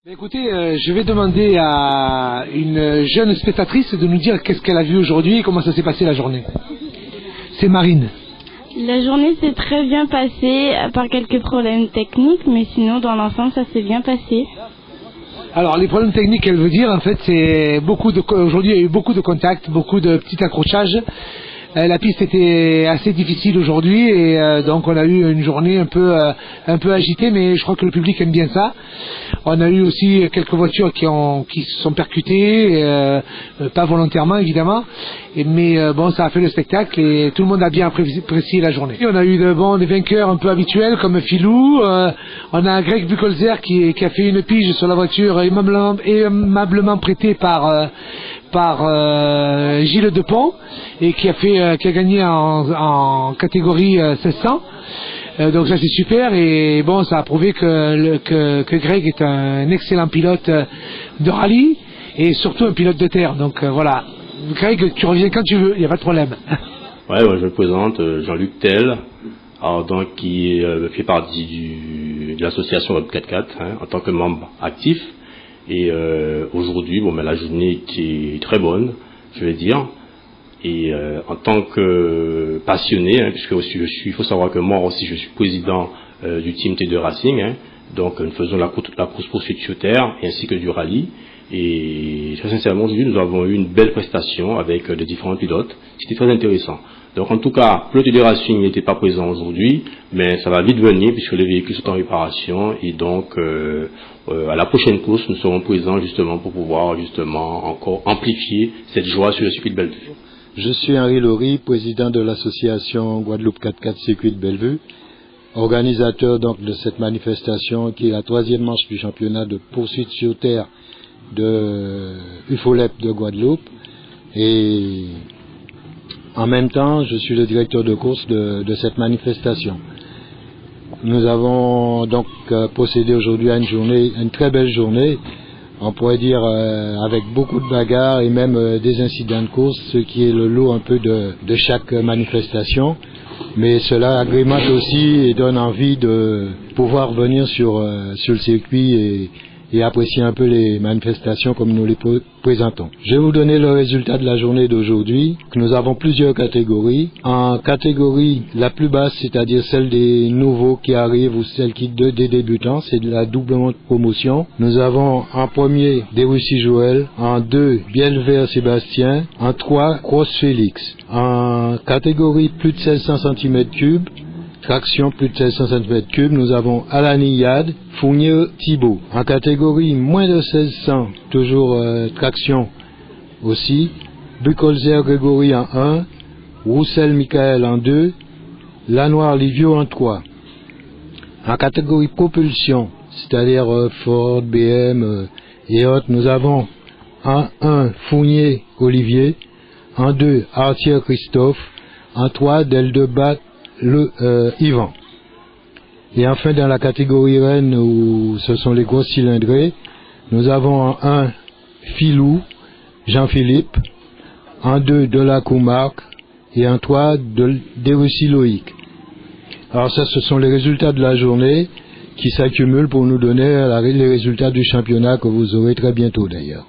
Écoutez, je vais demander à une jeune spectatrice de nous dire qu'est-ce qu'elle a vu aujourd'hui et comment ça s'est passé la journée. C'est Marine. La journée s'est très bien passée, à part quelques problèmes techniques, mais sinon dans l'ensemble ça s'est bien passé. Alors les problèmes techniques qu'elle veut dire, en fait, c'est aujourd'hui il y a eu beaucoup de contacts, beaucoup de petits accrochages. La piste était assez difficile aujourd'hui et donc on a eu une journée un peu agitée, mais je crois que le public aime bien ça. On a eu aussi quelques voitures qui se sont percutées, pas volontairement évidemment, mais bon, ça a fait le spectacle et tout le monde a bien apprécié la journée. Et on a eu des vainqueurs un peu habituels comme Philou, on a Greg Bucholzer qui a fait une pige sur la voiture aimablement prêtée par Gilles Depont et qui a gagné en catégorie 1600. Donc ça c'est super et bon, ça a prouvé que Greg est un excellent pilote de rallye et surtout un pilote de terre. Donc voilà, Greg, tu reviens quand tu veux, il n'y a pas de problème. Ouais, moi je me présente, Jean-Luc Tell, alors donc qui fait partie de l'association Web 44 en tant que membre actif. Et aujourd'hui, bon, la journée était très bonne, je vais dire. Et en tant que passionné, puisque aussi il faut savoir que moi aussi je suis président du team T2 Racing, donc nous faisons la course poursuite sur terre ainsi que du rallye. Et très sincèrement, aujourd'hui nous avons eu une belle prestation avec de différents pilotes. C'était très intéressant. Donc en tout cas, le T2 Racing n'était pas présent aujourd'hui, mais ça va vite venir puisque les véhicules sont en réparation et donc à la prochaine course nous serons présents justement pour pouvoir justement encore amplifier cette joie sur le circuit de Bellevue. Je suis Henri Laurie, président de l'association Guadeloupe 4x4 Circuit de Bellevue, organisateur donc de cette manifestation qui est la 3e manche du championnat de poursuite sur terre de UFOLEP de Guadeloupe. Et en même temps, je suis le directeur de course de cette manifestation. Nous avons donc procédé aujourd'hui à une très belle journée, on pourrait dire avec beaucoup de bagarres et même des incidents de course, ce qui est le lot un peu de chaque manifestation. Mais cela agrémente aussi et donne envie de pouvoir venir sur le circuit et apprécier un peu les manifestations comme nous les présentons. Je vais vous donner le résultat de la journée d'aujourd'hui. Nous avons plusieurs catégories. En catégorie la plus basse, c'est-à-dire celle des nouveaux qui arrivent ou celle des débutants, c'est de la doublement de promotion. Nous avons en premier Desrussi Joël, en 2 Bielvert Sébastien, en 3 Cross Félix. En catégorie plus de 1600 cm3, traction plus de 1600 cm3, nous avons Alani Yad, Fournier Thibault. En catégorie moins de 1600, toujours traction aussi, Bucholzer Grégory en 1, Roussel Michael en 2, Lanoir Livio en 3. En catégorie propulsion, c'est-à-dire Ford, BM et autres, nous avons en 1 Fournier Olivier, en 2 Artier Christophe, en 3 Deldebat Yvan. Et enfin dans la catégorie reine où ce sont les grosses cylindrées, nous avons en 1 Philou Jean-Philippe, en 2 Delacou Marc et en 3 Desrussi Loïc. Alors ça, ce sont les résultats de la journée qui s'accumulent pour nous donner les résultats du championnat que vous aurez très bientôt d'ailleurs.